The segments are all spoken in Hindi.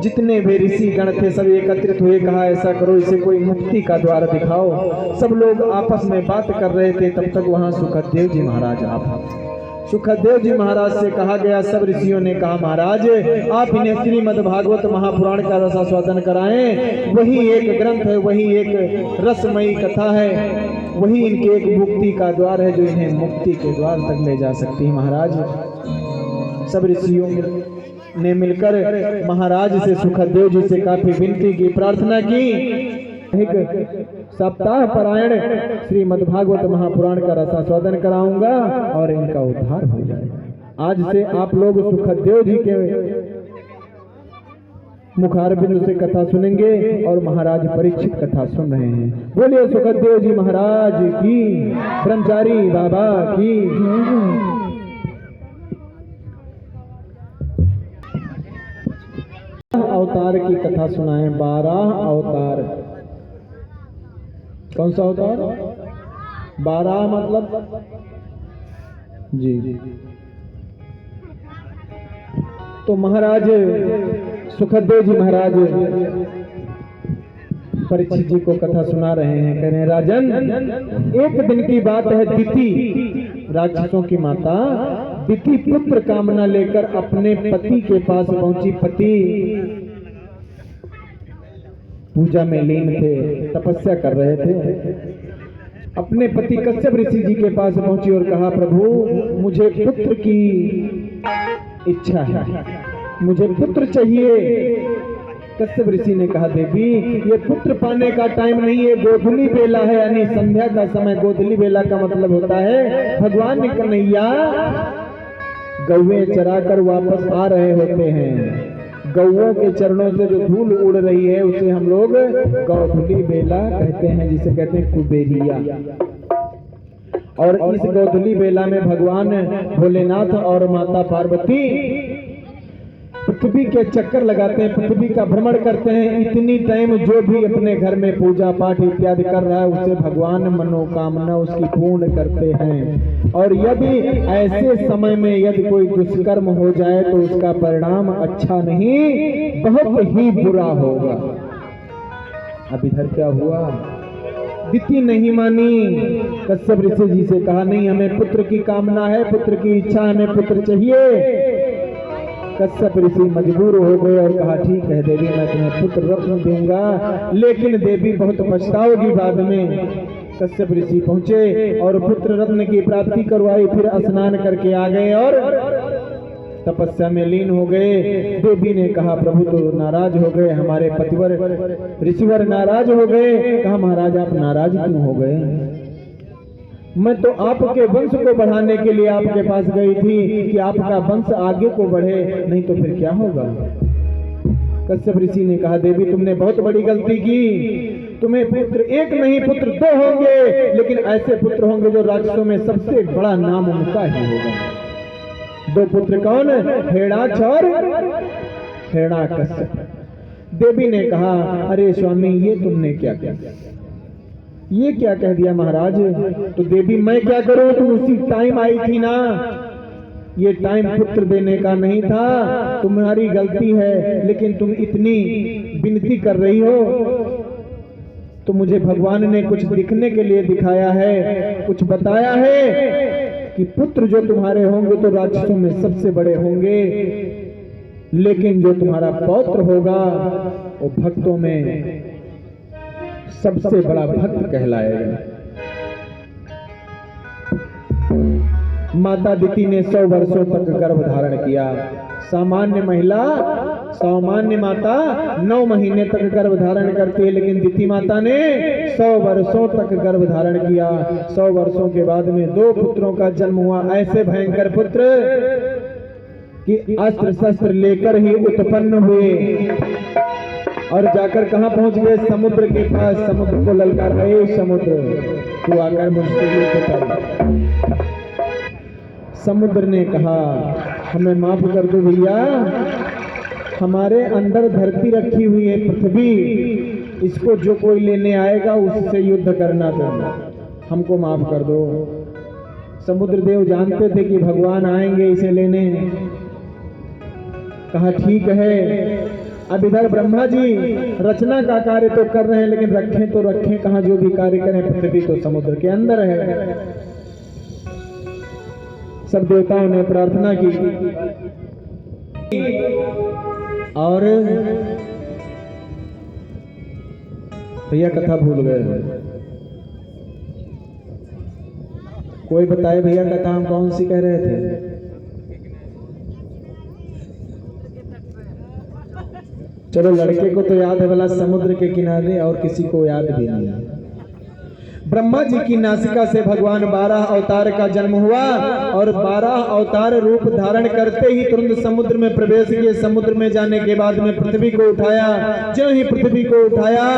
जितने भी ऋषि गण थे सब एकत्रित हुए, कहा ऐसा करो इसे कोई मुक्ति का द्वार दिखाओ। सब लोग आपस में बात कर रहे थे, तब तक वहां सुखदेव जी महाराज आप सुखदेव जी महाराज से कहा गया, सब ऋषियों ने कहा महाराज आप इन्हें श्रीमद् भागवत महापुराण का रसास्वादन कराएं। वही एक ग्रंथ है, वही एक रसमयी कथा है, वही इनके एक मुक्ति का द्वार है जो इन्हें मुक्ति के द्वार तक ले जा सकती है। महाराज सब ऋषियों ने मिलकर महाराज से सुखदेव जी से काफी विनती की, प्रार्थना की, एक सप्ताह परायण श्रीमद् भागवत महापुराण का रसास्वादन कराऊंगा और इनका उद्धार हो जाएगा। आज से आप लोग सुखदेव जी के मुखारबिंद से कथा सुनेंगे और महाराज परीक्षित कथा सुन रहे हैं। बोलिए सुखदेव जी महाराज की, ब्रह्मचारी बाबा की। अवतार की कथा सुनाए, 12 अवतार। कौन सा अवतार? 12 मतलब जी। तो महाराज सुखदेव जी महाराज परीक्षित जी को कथा सुना रहे हैं। कह रहे हैं राजन, एक दिन की बात है, दिति राक्षसों की माता दिति पुत्र कामना लेकर अपने पति के पास पहुंची। पति पूजा में लीन थे, तपस्या कर रहे थे। अपने पति कश्यप ऋषि जी के पास पहुंची और कहा, प्रभु मुझे पुत्र की इच्छा है, मुझे पुत्र चाहिए। कश्यप ऋषि ने कहा, देवी ये पुत्र पाने का टाइम नहीं है, गोधूली बेला है, यानी संध्या का समय। गोधूली बेला का मतलब होता है भगवान कन्हैया गौएं चराकर वापस आ रहे होते हैं। गौओं के चरणों से जो धूल उड़ रही है उसे हम लोग गोधूली बेला कहते हैं, जिसे कहते हैं कुबेरिया। और इस गोधूली बेला में भगवान भोलेनाथ और माता पार्वती पृथ्वी के चक्कर लगाते हैं, पृथ्वी का भ्रमण करते हैं। इतनी टाइम जो भी अपने घर में पूजा पाठ इत्यादि कर रहा है उसे भगवान मनोकामना उसकी पूर्ण करते हैं। और यदि ऐसे समय में यदि कोई दुष्कर्म हो जाए तो उसका परिणाम अच्छा नहीं, बहुत ही बुरा होगा। अब इधर क्या हुआ? दिति नहीं मानी, कश्यप ऋषि जी से कहा, नहीं हमें पुत्र की कामना है, पुत्र की इच्छा, हमें पुत्र चाहिए। कश्यप ऋषि मजबूर हो गए और कहा, ठीक है देवी मैं तुम्हें पुत्र रत्न दूंगा, लेकिन देवी बहुत पछताओगी बाद में। कश्यप ऋषि पहुंचे और पुत्र रत्न की प्राप्ति करवाई, फिर स्नान करके आ गए और तपस्या में लीन हो गए। देवी ने कहा, प्रभु तो नाराज हो गए, हमारे पतिवर ऋषिवर नाराज हो गए। कहा, महाराज आप नाराज क्यों हो गए? मैं तो आपके वंश को बढ़ाने के लिए आपके पास गई थी कि आपका वंश आगे को बढ़े, नहीं तो फिर क्या होगा? कश्यप ऋषि ने कहा, देवी तुमने बहुत बड़ी गलती की, तुम्हें पुत्र एक नहीं पुत्र 2 होंगे, लेकिन ऐसे पुत्र होंगे जो राक्षसों में सबसे बड़ा नाम उनका ही होगा। 2 पुत्र कौन? हेड़ाक्ष और हिरण्याकश्यप। देवी ने कहा, अरे स्वामी ये तुमने क्या किया, ये क्या कह दिया महाराज? तो देवी मैं क्या करूं, तुम उसी टाइम आई थी ना, ये टाइम पुत्र देने का नहीं था, तुम्हारी गलती है, लेकिन तुम इतनी विनती कर रही हो तो मुझे भगवान ने कुछ दिखने के लिए दिखाया है, कुछ बताया है कि पुत्र जो तुम्हारे होंगे तो राक्षसों में सबसे बड़े होंगे, लेकिन जो तुम्हारा पौत्र होगा वो भक्तों में सबसे बड़ा भक्त कहलाएगा। माता दिति ने 100 वर्षों तक गर्भ धारण किया। सामान्य महिला, सामान्य माता 9 महीने तक गर्भ धारण करती है, लेकिन दिति माता ने 100 वर्षों तक गर्भ धारण किया। 100 वर्षों के बाद में 2 पुत्रों का जन्म हुआ। ऐसे भयंकर पुत्र कि अस्त्र शस्त्र लेकर ही उत्पन्न हुए और जाकर कहां पहुंच गए? समुद्र के पास। समुद्र को ललकार रहे, समुद्र तू आकर मुझसे युद्ध कर। समुद्र ने कहा, हमें माफ कर दो भैया, हमारे अंदर धरती रखी हुई है पृथ्वी, इसको जो कोई लेने आएगा उससे युद्ध करना पड़ेगा, हमको माफ कर दो। समुद्र देव जानते थे कि भगवान आएंगे इसे लेने। कहा ठीक है, अब इधर ब्रह्मा जी रचना का कार्य तो कर रहे हैं, लेकिन रखें तो रखें कहाँ, जो भी कार्य करें पृथ्वी तो समुद्र के अंदर है। सब देवताओं ने प्रार्थना की और भैया कथा भूल गए। कोई बताए भैया कथा हम कौन सी कह रहे थे? चलो लड़के को तो याद है वाला समुद्र के किनारे, और किसी को याद भी नहीं। ब्रह्मा जी की नासिका से भगवान 12 अवतार का जन्म हुआ और 12 अवतार रूप धारण करते ही तुरंत समुद्र में प्रवेश किए। समुद्र में जाने के बाद में पृथ्वी को उठाया। जो ही पृथ्वी को उठाया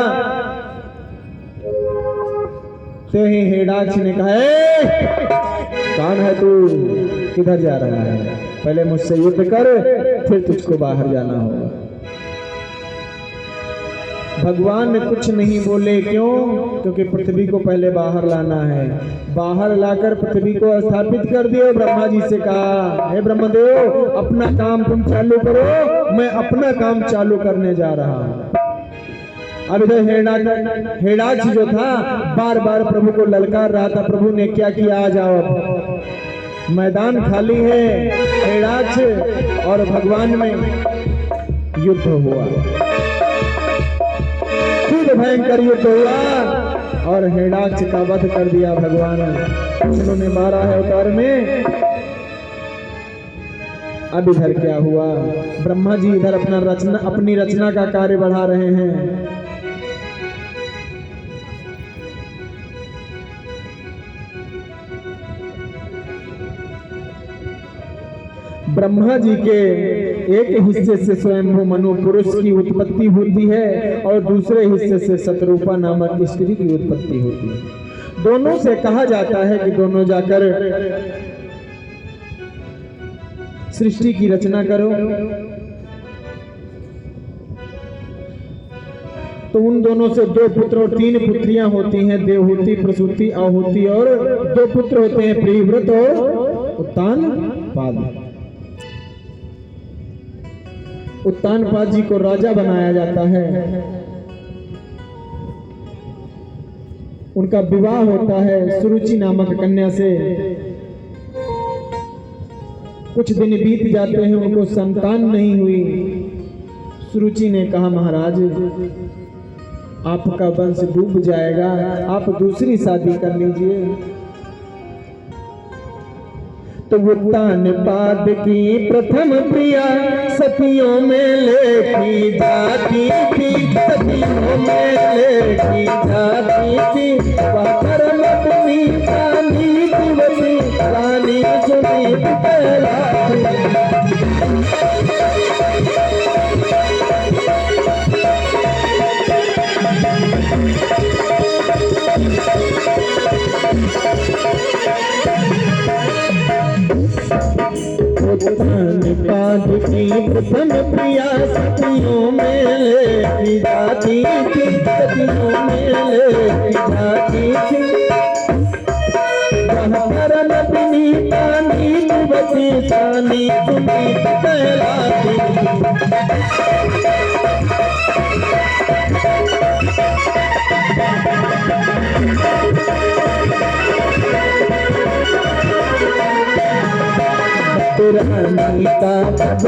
तो ही हिरण्याक्ष ने कहा, कौन है तू, किधर जा रहा है? पहले मुझसे युद्ध कर, फिर तुझको बाहर जाना होगा। भगवान ने कुछ नहीं बोले, क्यों? क्योंकि पृथ्वी को पहले बाहर लाना है। बाहर लाकर पृथ्वी को स्थापित कर दिए। ब्रह्मा जी से कहा, हे ब्रह्मदेव, अपना काम तुम चालू करो, मैं अपना काम चालू करने जा रहा हूं। अब इधर हिरण्याक्ष जो था बार बार प्रभु को ललकार रहा था। प्रभु ने क्या किया, आ जाओ, अब मैदान खाली है। हिरण्याक्ष और भगवान में युद्ध हुआ, भयंकर युद्ध हुआ और हिरण्याक्ष का वध कर दिया भगवान। उन्होंने मारा है अवतार में। अब इधर क्या हुआ, ब्रह्मा जी इधर अपनी रचना का कार्य बढ़ा रहे हैं। ब्रह्मा जी के एक हिस्से से स्वयंभू मनु पुरुष की उत्पत्ति होती है और दूसरे हिस्से से शतरूपा नामक स्त्री की उत्पत्ति होती है। दोनों से कहा जाता है कि दोनों जाकर सृष्टि की रचना करो। तो उन दोनों से 2 पुत्र और 3 पुत्रियां होती हैं, देवहूति, प्रसूति, आहुति, और 2 पुत्र होते हैं, प्रियव्रत और उत्तानपाद। उत्तानपाद जी को राजा बनाया जाता है। उनका विवाह होता है सुरुचि नामक कन्या से। कुछ दिन बीत जाते हैं, उनको संतान नहीं हुई। सुरुचि ने कहा, महाराज आपका वंश डूब जाएगा, आप दूसरी शादी कर लीजिए। तो उत्तानपाद की प्रथम प्रिया सतियों में लेखी जाती थी, सतियों में लेखी जाती थी। पाथर अपनी रानी दिवसी, रानी सुनी कहलाती। उत्तानपाद की प्रथम प्रिया सतियों में लेखी जाती थी, सतियों में लेखी जाती थी। पाथर अपनी रानी दिवसी, रानी सुनी कहलाती। रानी का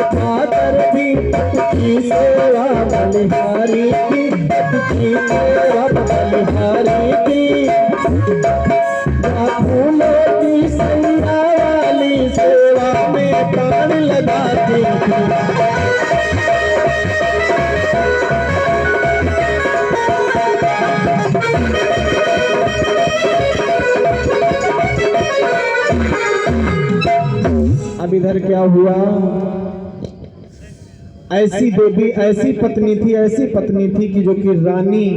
पाथर भी की सेवा बलिहारी की, की सेवा बलिहारी की। फूलों की संज्ञा वाली सेवा में प्राण लगाती थी। अब इधर क्या हुआ, ऐसी देवी, ऐसी पत्नी थी कि जो कि रानी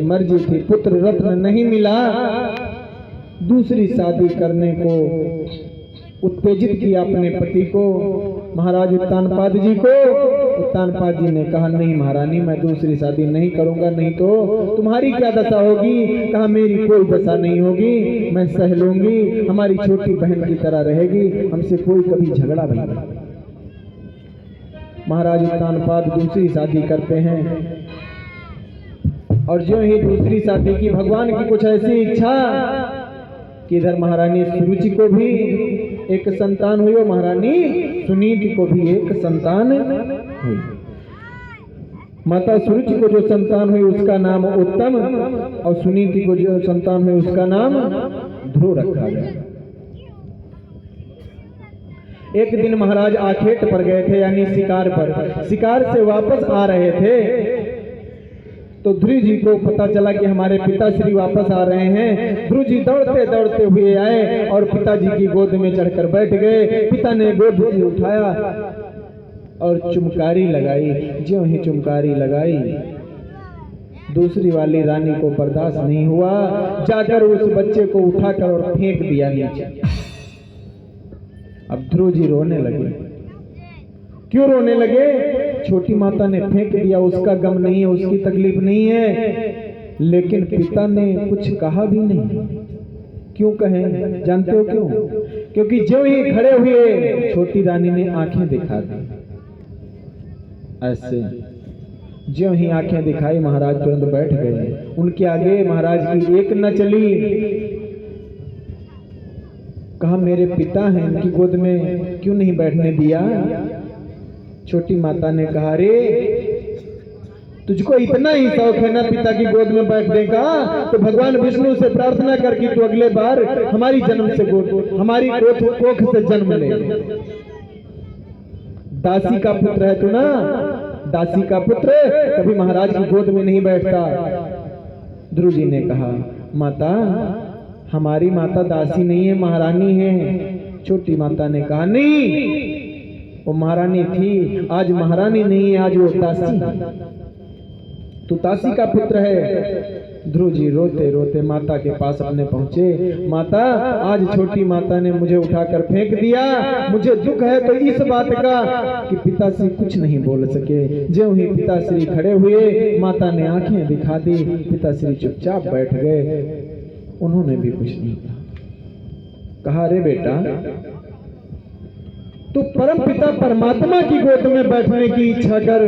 मर्जी थी, पुत्र रत्न नहीं मिला, दूसरी शादी करने को उत्तेजित किया अपने पति को, महाराज उत्तानपाद जी को। उत्तानपाद जी ने कहा, नहीं महारानी, मैं दूसरी शादी नहीं करूंगा, नहीं तो तुम्हारी क्या दशा होगी? कहा, मेरी कोई दशा नहीं होगी, मैं सह लूंगी, हमारी छोटी बहन की तरह रहेगी, हमसे कोई कभी झगड़ा नहीं। महाराज उत्तानपाद दूसरी शादी करते हैं। और जो ही दूसरी शादी की भगवान की कुछ ऐसी इच्छा कि इधर महारानी सुरुचि को भी एक संतान हुई और महारानी सुनीति को भी एक संतान हुई। माता सुरुचि को जो संतान हुई उसका नाम उत्तम और सुनीति को जो संतान हुई उसका नाम ध्रुव रखा गया। एक दिन महाराज आखेट पर गए थे, यानी शिकार पर। शिकार से वापस आ रहे थे तो ध्रुव जी को पता चला कि हमारे पिताश्री वापस आ रहे हैं। ध्रुव जी दौड़ते दौड़ते हुए आए और पिताजी की गोद में चढ़कर बैठ गए। पिता ने गोद से उठाया और चुमकारी लगाई। ज्यों ही चुमकारी लगाई, दूसरी वाली रानी को बर्दाश्त नहीं हुआ, जाकर उस बच्चे को उठाकर और फेंक दिया नीचे। अब ध्रुव जी रोने लगे। क्यों रोने लगे? छोटी माता ने फेंक दिया, उसका गम नहीं है, उसकी तकलीफ नहीं है, लेकिन पिता ने कुछ कहा भी नहीं। क्यों कहें? जानते हो क्यों? क्योंकि जो ही खड़े हुए छोटी रानी ने आंखें दिखा दी। ऐसे जो ही आंखें दिखाई महाराज तुरंत बैठ गए। उनके आगे महाराज की एक न चली। कहा मेरे पिता हैं, इनकी गोद में क्यों नहीं बैठने दिया? छोटी माता ने कहा रे तुझको इतना ही शौक है ना पिता की गोद में बैठने का, तो भगवान विष्णु से प्रार्थना कर कि तू अगले बार हमारी जन्म से हमारी कोख से जन्म ले। दासी का पुत्र है तू ना, दासी का पुत्र कभी महाराज की गोद में नहीं बैठता। ध्रुव जी ने कहा माता हमारी माता दासी नहीं है, महारानी है। छोटी माता ने कहा नहीं, वो महारानी थी, आज महारानी नहीं है, आज वो दासी है। तू दासी का पुत्र है। ध्रुव जी रोते रोते माता के पास अपने पहुंचे। माता आज छोटी माता ने मुझे उठाकर फेंक दिया, मुझे दुख है तो इस बात का कि पिताश्री कुछ नहीं बोल सके। ज्यों ही पिताश्री खड़े हुए माता ने आंखें दिखा दी, पिताश्री चुपचाप बैठ गए। उन्होंने भी कुछ नहीं कहा। कहा रे बेटा तू परम पिता परमात्मा की गोद में बैठने की इच्छा कर,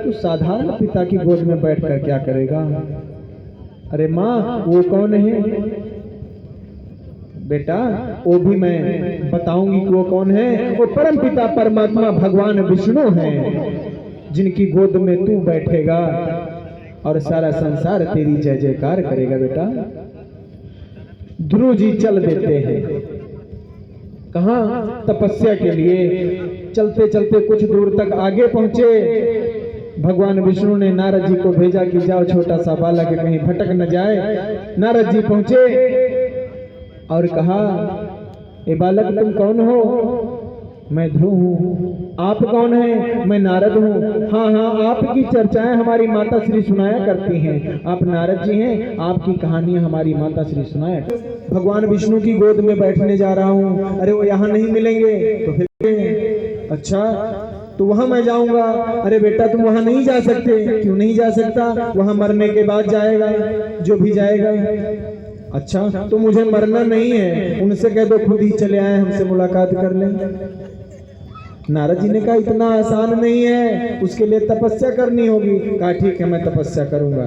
तू साधारण पिता की गोद में बैठकर क्या करेगा? अरे माँ वो कौन है? बेटा वो भी मैं बताऊंगी कि वो कौन है। वो परम पिता परमात्मा भगवान विष्णु हैं, जिनकी गोद में तू बैठेगा और सारा संसार तेरी जय जयकार करेगा। बेटा ध्रुव जी चल देते हैं। कहाँ? तपस्या के लिए। चलते चलते कुछ दूर तक आगे पहुंचे। भगवान विष्णु ने नारद जी को भेजा कि जाओ छोटा सा बालक कहीं भटक न जाए। नारद जी पहुंचे और कहा ए बालक तुम कौन हो? मैं ध्रुव हूँ। आप कौन है? मैं नारद हूँ। हाँ हाँ आपकी चर्चाएं हमारी माता श्री सुनाया करती हैं। आप नारद जी हैं, आपकी कहानियां हमारी माता श्री सुनाया। भगवान विष्णु की गोद में बैठने जा रहा हूँ। अरे वो यहाँ नहीं मिलेंगे तो फिर? अच्छा तो वहां मैं जाऊंगा। अरे बेटा तुम वहां नहीं जा सकते। क्यों नहीं जा सकता? वहां मरने के बाद जाएगा जो भी जाएगा। अच्छा तो मुझे मरना नहीं है, उनसे कह दो खुद ही चले आए हमसे मुलाकात कर लें। नारद जी ने कहा इतना आसान नहीं है, उसके लिए तपस्या करनी होगी। कहा ठीक है मैं तपस्या करूंगा।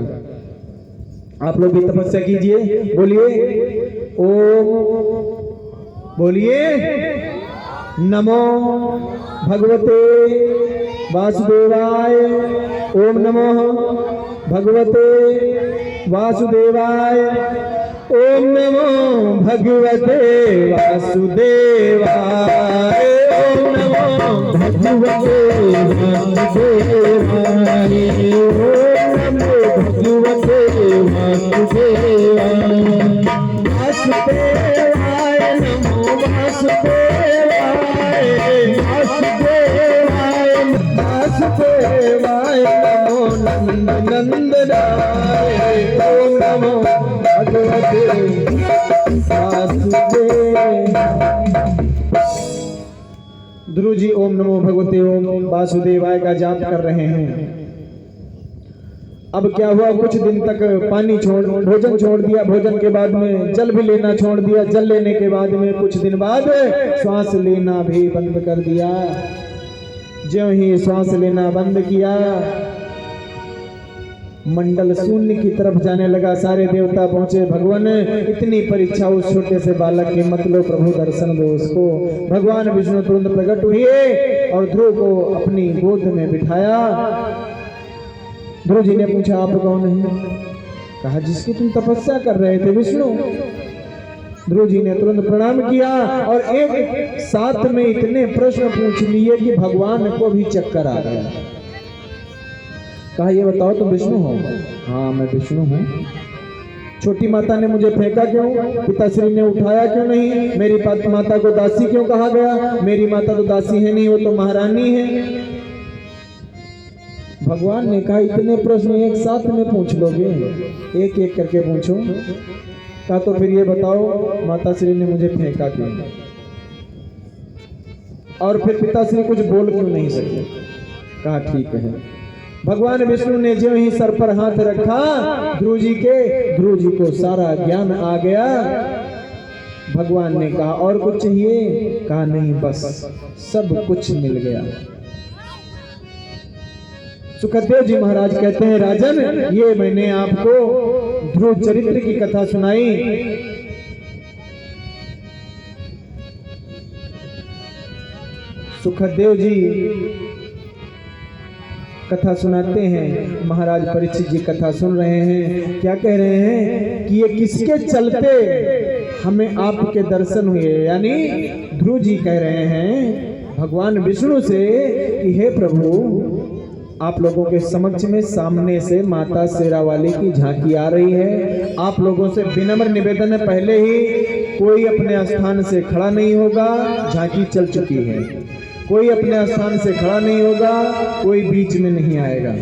आप लोग भी तपस्या कीजिए। बोलिए ओम, बोलिए नमो भगवते वासुदेवाय। ओम नमो भगवते वासुदेवाय। ओम नमो भगवते वासुदेवाय। ओम नमो भगवते वासुदेवाय। ओम नमो भगवते वासुदेवाय। वासुदेवाय नमो वासुदेवाय। वासुदेवाय वासुदेवाय नमो नंदनाय। ओम नमो भगवते वासुदेवाय। ध्रुव जी ओम नमो भगवते ओम वासुदेवाय का जाप कर रहे हैं। अब क्या हुआ, कुछ दिन तक पानी भोजन छोड़ दिया। भोजन के बाद में जल भी लेना छोड़ दिया। जल लेने के बाद में कुछ दिन बाद श्वास लेना भी बंद कर दिया। ज्यों ही श्वास लेना बंद किया, मंडल शून्य की तरफ जाने लगा। सारे देवता पहुंचे, भगवान इतनी परीक्षा उस छोटे से बालक की मत लो प्रभु, दर्शन दो उसको। भगवान विष्णु तुरंत प्रकट हुए और ध्रुव को अपनी गोद में बिठाया। ध्रुव जी ने पूछा आप कौन हैं? कहा जिसकी तुम तपस्या कर रहे थे विष्णु। ध्रुव जी ने तुरंत प्रणाम किया और एक साथ में इतने प्रश्न पूछ लिए कि भगवान को भी चक्कर आ गया। कहा ये बताओ तुम विष्णु हो? हाँ मैं विष्णु हूँ। छोटी माता ने मुझे फेंका क्यों? पिताश्री ने उठाया क्यों नहीं? मेरी माता को दासी क्यों कहा गया? मेरी माता तो दासी है नहीं, वो तो महारानी है। भगवान ने कहा इतने प्रश्न एक साथ में पूछ लोगे? एक एक करके पूछो। कहा तो फिर ये बताओ माताश्री ने मुझे फेंका क्यों? और फिर पिताश्री कुछ बोल क्यों नहीं सके? कहा ठीक है। भगवान विष्णु ने जो ही सर पर हाथ रखा ध्रुव जी को सारा ज्ञान आ गया। भगवान ने कहा और कुछ चाहिए? कहा नहीं बस सब कुछ मिल गया। सुखदेव जी महाराज कहते हैं राजन ये मैंने आपको ध्रुव चरित्र की कथा सुनाई। सुखदेव जी कथा सुनाते हैं, महाराज परीक्षित जी कथा सुन रहे हैं। क्या कह रहे हैं कि ये किसके चलते हमें आपके दर्शन हुए? यानी ध्रुव जी कह रहे हैं भगवान विष्णु से कि हे प्रभु आप लोगों के समक्ष में सामने से माता शेरावाली की झांकी आ रही है। आप लोगों से विनम्र निवेदन है, पहले ही कोई अपने स्थान से खड़ा नहीं होगा, झांकी चल चुकी है। कोई अपने स्थान से खड़ा नहीं होगा, कोई बीच में नहीं आएगा।